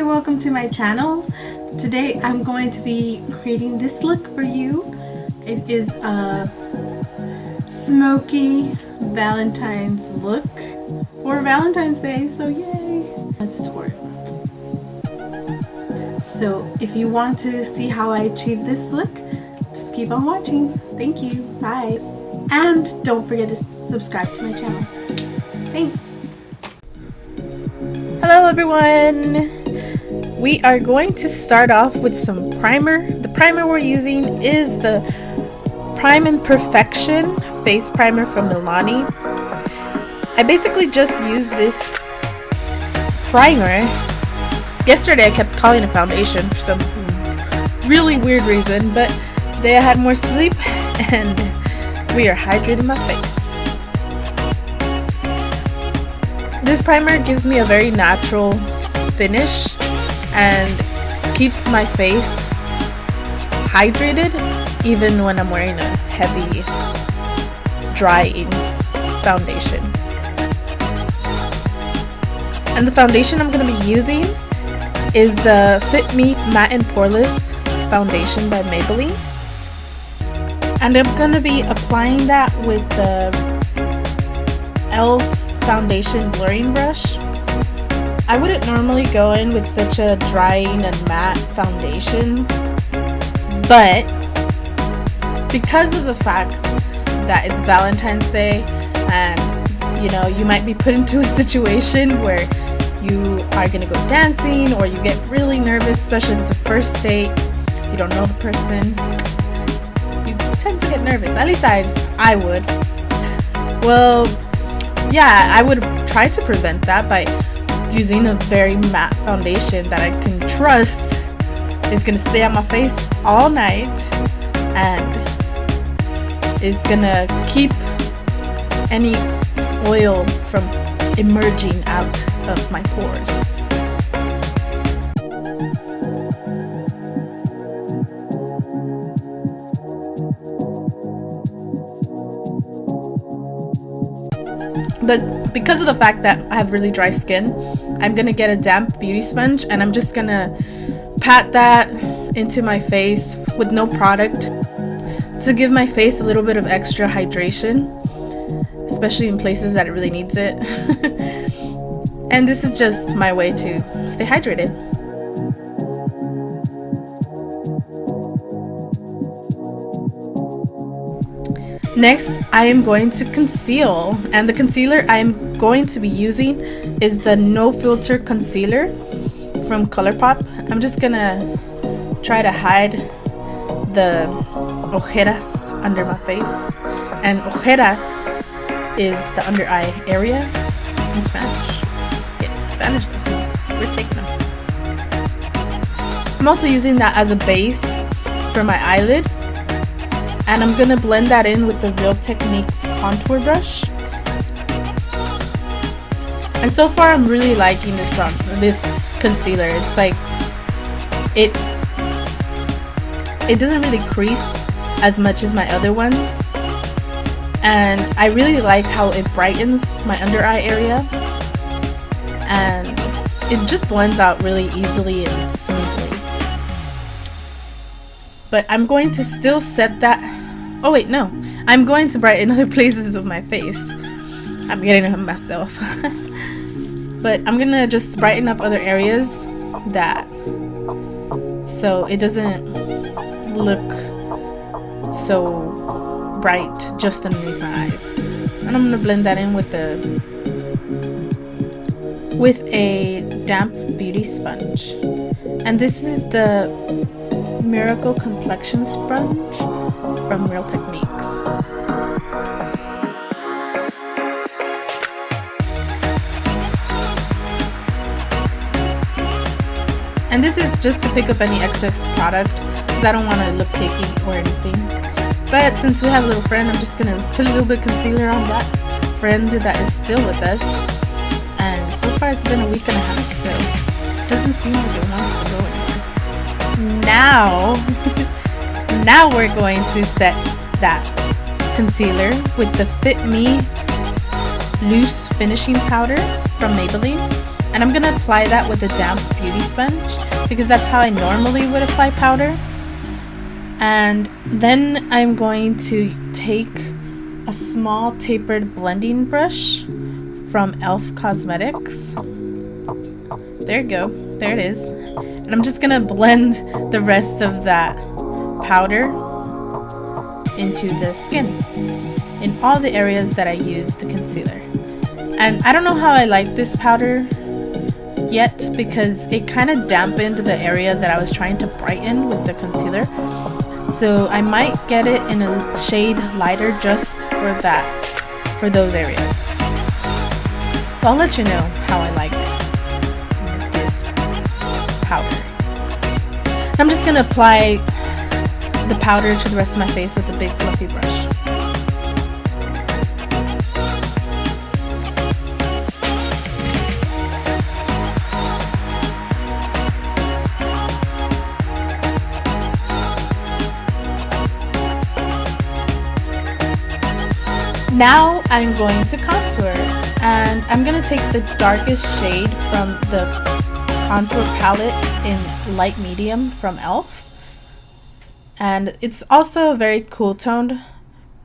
welcome to my channel. Today I'm going to be creating this look for you. It is a smoky Valentine's look for Valentine's Day, so yay! A tutorial. So if you want to see how I achieve this look, just keep on watching. Thank you. Bye. And don't forget to subscribe to my channel. Thanks. Hello everyone. We are going to start off with some primer. The primer we're using is the Prime and Perfection face primer from Milani. I basically just used this primer. Yesterday I kept calling it foundation for some really weird reason, but today I had more sleep and we are hydrating my face. This primer gives me a very natural finish and keeps my face hydrated even when I'm wearing a heavy drying foundation. And the foundation I'm going to be using is the Fit Me Matte and Poreless foundation by Maybelline. And I'm going to be applying that with the e.l.f. foundation blurring brush. I wouldn't normally go in with such a drying and matte foundation, but because of the fact that it's Valentine's Day and you know you might be put into a situation where you are gonna go dancing or you get really nervous, especially if it's a first date, you don't know the person, you tend to get nervous. At least I would. Well, yeah, I would try to prevent that by using a very matte foundation that I can trust is going to stay on my face all night and is going to keep any oil from emerging out of my pores. But because of the fact that I have really dry skin, I'm going to get a damp beauty sponge and I'm just going to pat that into my face with no product to give my face a little bit of extra hydration, especially in places that it really needs it. And this is just my way to stay hydrated. Next, I am going to conceal, and the concealer I am going to be using is the No Filter Concealer from Colourpop. I'm just gonna try to hide the ojeras under my face, and ojeras is the under eye area in Spanish. Yes, Spanish lessons, we're taking them. I'm also using that as a base for my eyelid. And I'm going to blend that in with the Real Techniques contour brush. And so far I'm really liking this concealer. It's like, it doesn't really crease as much as my other ones. And I really like how it brightens my under eye area. And it just blends out really easily and smoothly. But I'm going to still set that. Oh wait, no. I'm going to brighten other places of my face. I'm getting ahead of myself. But I'm gonna just brighten up other areas so it doesn't look so bright just underneath my eyes. And I'm gonna blend that in with a damp beauty sponge. And this is the Miracle Complexion Sponge from Real Techniques. And this is just to pick up any excess product because I don't want to look cakey or anything. But since we have a little friend, I'm just going to put a little bit of concealer on that friend that is still with us. And so far it's been a week and a half, so it doesn't seem like it wants to go anywhere. Now we're going to set that concealer with the Fit Me Loose Finishing Powder from Maybelline. And I'm gonna apply that with a damp beauty sponge because that's how I normally would apply powder. And then I'm going to take a small tapered blending brush from e.l.f. Cosmetics. There you go, there it is. And I'm just gonna blend the rest of that powder into the skin in all the areas that I used the concealer. And I don't know how I like this powder yet because it kind of dampened the area that I was trying to brighten with the concealer. So I might get it in a shade lighter just for that, for those areas. So I'll let you know how I like this powder. I'm just gonna apply the powder to the rest of my face with a big fluffy brush. Now I'm going to contour, and I'm going to take the darkest shade from the contour palette in light medium from e.l.f. And it's also a very cool toned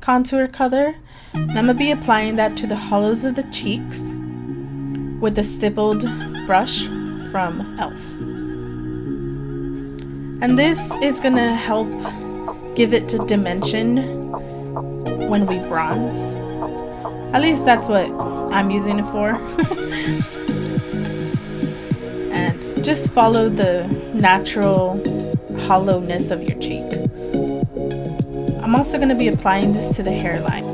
contour color. And I'm going to be applying that to the hollows of the cheeks with the stippled brush from e.l.f. And this is going to help give it a dimension when we bronze. At least that's what I'm using it for. And just follow the natural hollowness of your cheek. I'm also going to be applying this to the hairline.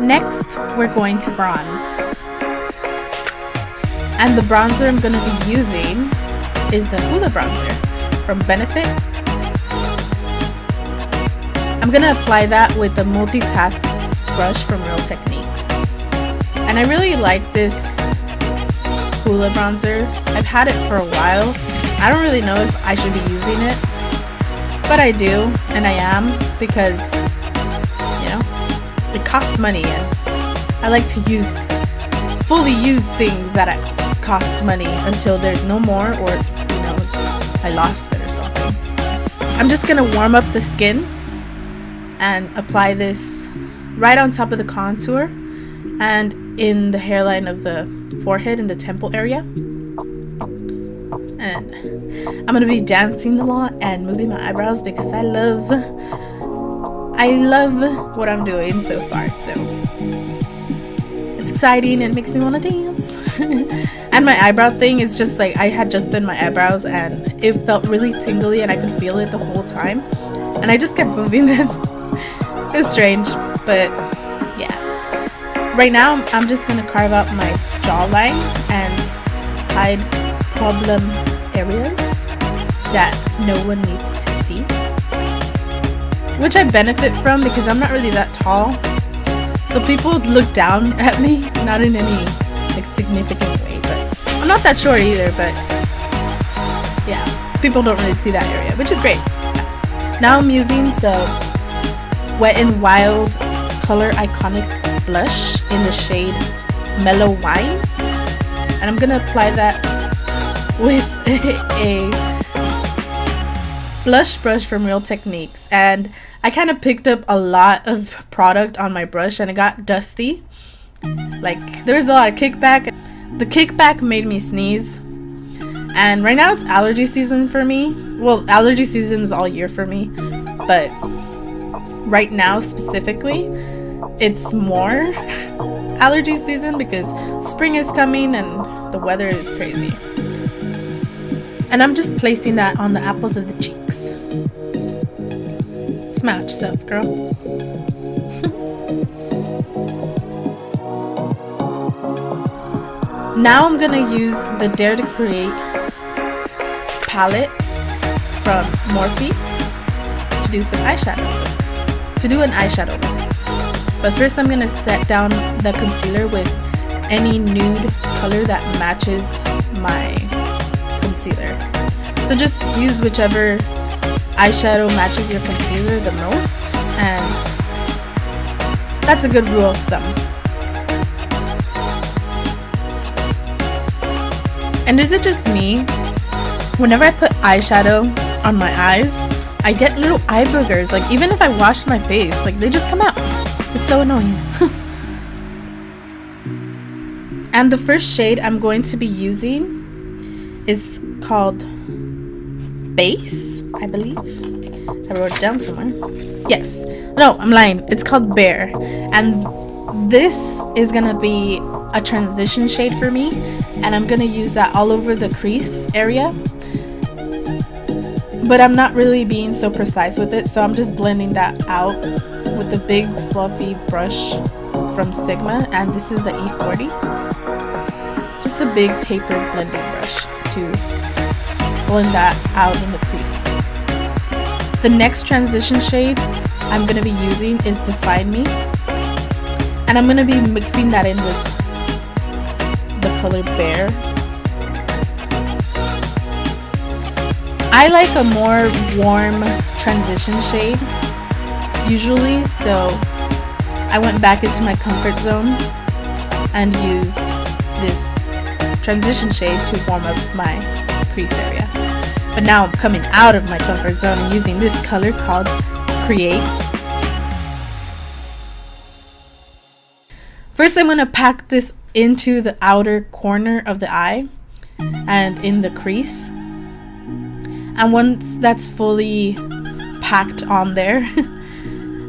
Next, we're going to bronze. And the bronzer I'm going to be using is the Hoola bronzer from Benefit. I'm going to apply that with the multitask brush from Real Techniques. And I really like this Hoola bronzer. I've had it for a while. I don't really know if I should be using it, but I do, and I am, because, you know, it costs money, and I like to fully use things that cost money until there's no more, or, you know, I lost it or something. I'm just going to warm up the skin and apply this right on top of the contour and in the hairline of the forehead and the temple area. And I'm gonna be dancing a lot and moving my eyebrows because I love what I'm doing so far. So it's exciting and makes me want to dance. And my eyebrow thing is just like, I had just done my eyebrows and it felt really tingly and I could feel it the whole time, and I just kept moving them. It was strange, but yeah. Right now, I'm just going to carve out my jawline and hide problem areas that no one needs to see. Which I benefit from because I'm not really that tall. So people look down at me, not in any like significant way. But I'm not that short either, but yeah. People don't really see that area, which is great. Now I'm using the Wet n Wild Color Iconic blush in the shade Mellow Wine, and I'm gonna apply that with a blush brush from Real Techniques. And I kind of picked up a lot of product on my brush and it got dusty. Like, there was a lot of kickback. The kickback made me sneeze, and right now it's allergy season for me. Well, allergy season is all year for me, but right now specifically it's more allergy season because spring is coming and the weather is crazy. And I'm just placing that on the apples of the cheeks. Smile yourself, girl. Now I'm gonna use the Dare to Create palette from Morphe to do some eyeshadow. To do an eyeshadow look. But first I'm going to set down the concealer with any nude color that matches my concealer. So just use whichever eyeshadow matches your concealer the most, and that's a good rule of thumb. And is it just me? Whenever I put eyeshadow on my eyes, I get little eye boogers. Like even if I wash my face, like they just come out. It's so annoying. And the first shade I'm going to be using is called Base, I believe. I wrote it down somewhere. Yes. No, I'm lying. It's called Bear. And this is gonna be a transition shade for me, and I'm gonna use that all over the crease area, but I'm not really being so precise with it, so I'm just blending that out with the big fluffy brush from Sigma, and this is the E40. Just a big tapered blending brush to blend that out in the crease. The next transition shade I'm gonna be using is Define Me, and I'm gonna be mixing that in with the color Bear. I like a more warm transition shade usually, so I went back into my comfort zone and used this transition shade to warm up my crease area. But now I'm coming out of my comfort zone and using this color called Create. First, I'm going to pack this into the outer corner of the eye and in the crease. And once that's fully packed on there,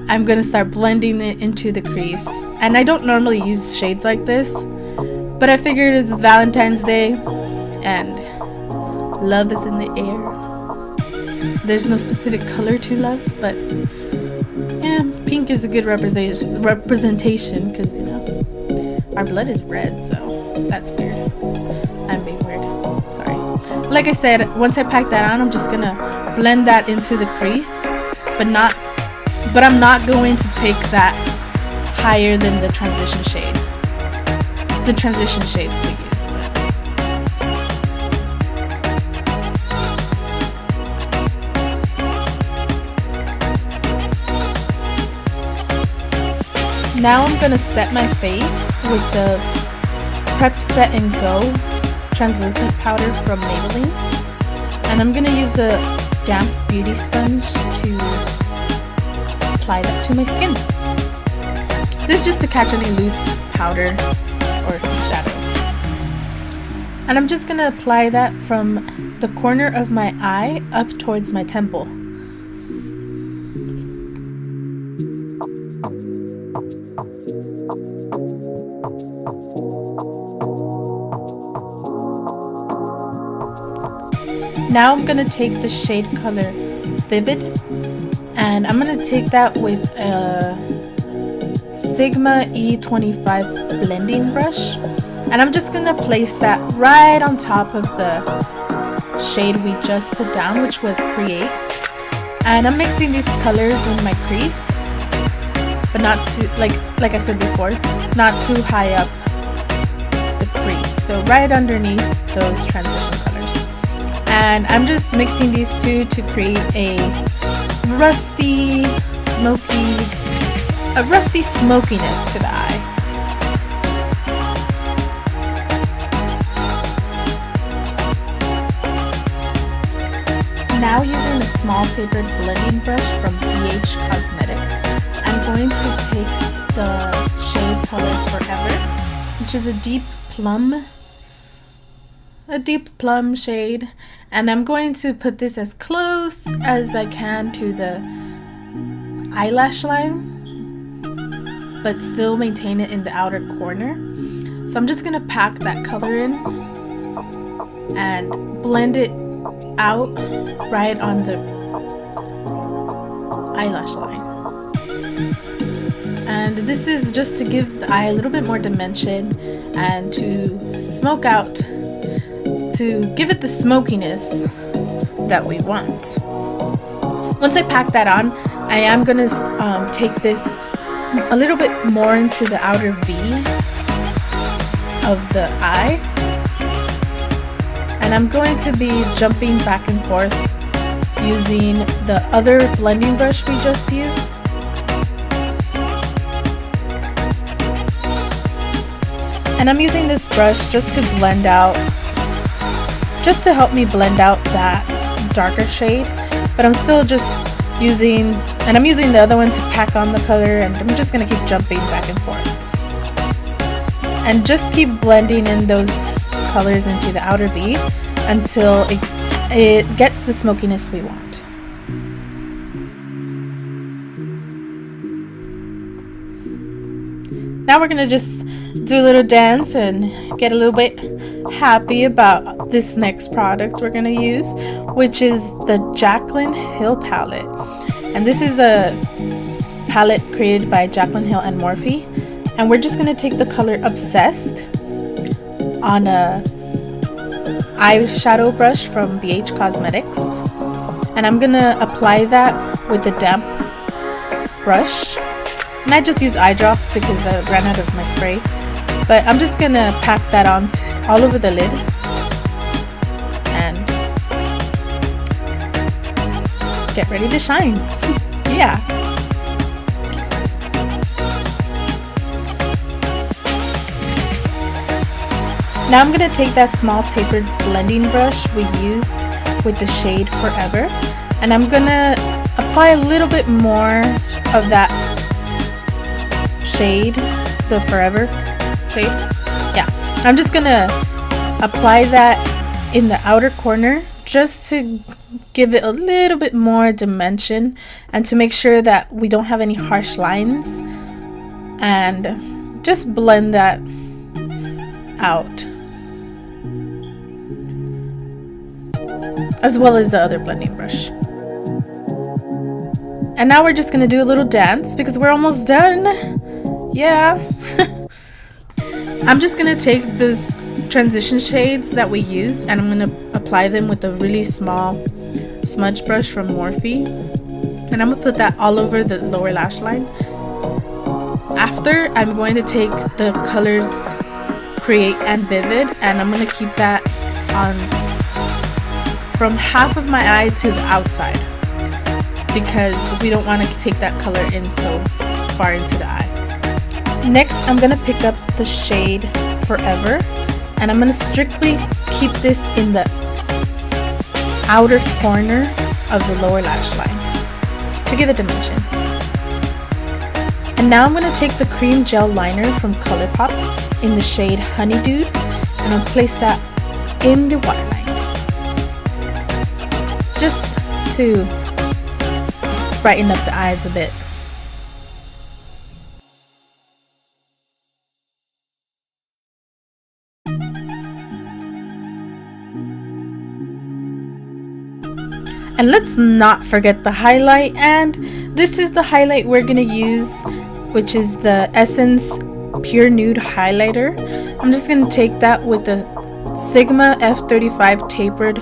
I'm going to start blending it into the crease. And I don't normally use shades like this, but I figured it's Valentine's Day and love is in the air. There's no specific color to love, but yeah, pink is a good representation because, you know, our blood is red, so that's weird. I'm being weird. Sorry. Like I said, once I pack that on, I'm just gonna blend that into the crease, but I'm not going to take that higher than the transition shade. The transition shades we use. Now I'm gonna set my face with the Prep+Set+Go translucent powder from Maybelline, and I'm gonna use a damp beauty sponge to apply that to my skin. This is just to catch any loose powder or shadow. And I'm just gonna apply that from the corner of my eye up towards my temple. Now I'm going to take the shade color Vivid, and I'm going to take that with a Sigma E25 blending brush, and I'm just going to place that right on top of the shade we just put down, which was Create. And I'm mixing these colors in my crease, but not too, like I said before, not too high up the crease, so right underneath those transition colors. And I'm just mixing these two to create a rusty smokiness to the eye. Now using a small tapered blending brush from BH Cosmetics, I'm going to take the shade color Forever, which is a deep plum shade, and I'm going to put this as close as I can to the eyelash line, but still maintain it in the outer corner. So I'm just going to pack that color in and blend it out right on the eyelash line. And this is just to give the eye a little bit more dimension and to smoke out, to give it the smokiness that we want. Once I pack that on, I am going to take this a little bit more into the outer V of the eye, and I'm going to be jumping back and forth using the other blending brush we just used. And I'm using this brush just to blend out just to help me blend out that darker shade. But I'm still just using, and I'm using the other one to pack on the color, and I'm just gonna keep jumping back and forth. And just keep blending in those colors into the outer V until it gets the smokiness we want. Now we're gonna just do a little dance and get a little bit happy about this next product we're gonna use, which is the Jaclyn Hill palette. And this is a palette created by Jaclyn Hill and Morphe. And we're just gonna take the color Obsessed on a eyeshadow brush from BH Cosmetics, and I'm gonna apply that with a damp brush. And I just use eye drops because I ran out of my spray, but I'm just gonna pack that on all over the lid and get ready to shine. Yeah. Now I'm going to take that small tapered blending brush we used with the shade Forever, and I'm going to apply a little bit more of that shade, the Forever shade. Yeah, I'm just going to apply that in the outer corner just to give it a little bit more dimension and to make sure that we don't have any harsh lines, and just blend that out, as well as the other blending brush. And now we're just gonna do a little dance because we're almost done. Yeah. I'm just gonna take those transition shades that we used and I'm gonna apply them with a really small smudge brush from Morphe, and I'm gonna put that all over the lower lash line. After, I'm going to take the colors Create and Vivid, and I'm gonna keep that on from half of my eye to the outside because we don't want to take that color in so far into the eye. Next, I'm going to pick up the shade Forever, and I'm going to strictly keep this in the outer corner of the lower lash line to give it dimension. And now I'm going to take the cream gel liner from Colourpop in the shade Honeydude, and I'll place that in the waterline, just to brighten up the eyes a bit. And let's not forget the highlight, and this is the highlight we're gonna use, which is the Essence Pure Nude Highlighter. I'm just gonna take that with the Sigma F35 tapered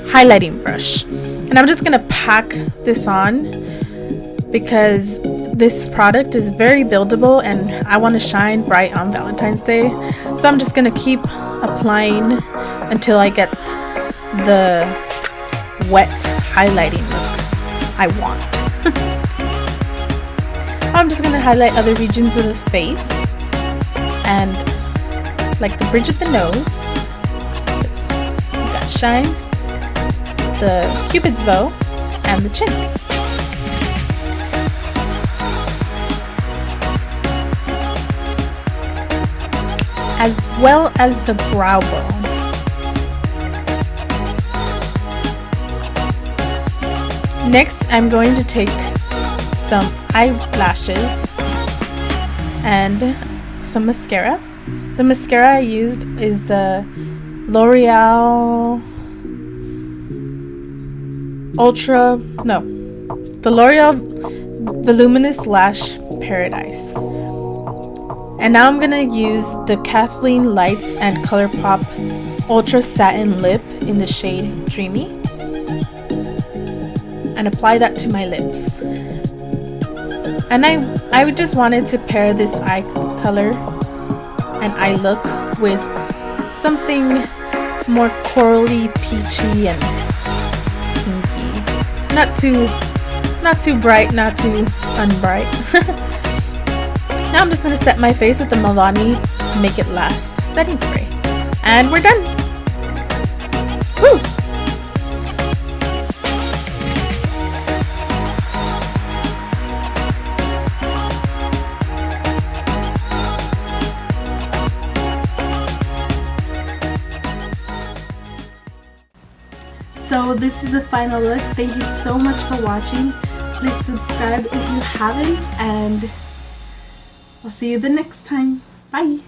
highlighting brush, and I'm just gonna pack this on because this product is very buildable and I want to shine bright on Valentine's Day. So I'm just gonna keep applying until I get the wet highlighting look I want. I'm just gonna highlight other regions of the face and like the bridge of the nose. We got shine, the Cupid's bow, and the chin. As well as the brow bone. Next, I'm going to take some eyelashes and some mascara. The mascara I used is the L'Oreal Voluminous Lash Paradise. And now I'm gonna use the Kathleen Lights and Colourpop Ultra Satin Lip in the shade Dreamy, and apply that to my lips. And I just wanted to pair this eye color and eye look with something more corally, peachy, and pinky. Not too bright, not too unbright. Now I'm just going to set my face with the Milani Make It Last setting spray. And we're done. Woo! So this is the final look. Thank you so much for watching. Please subscribe if you haven't, and I'll see you the next time. Bye!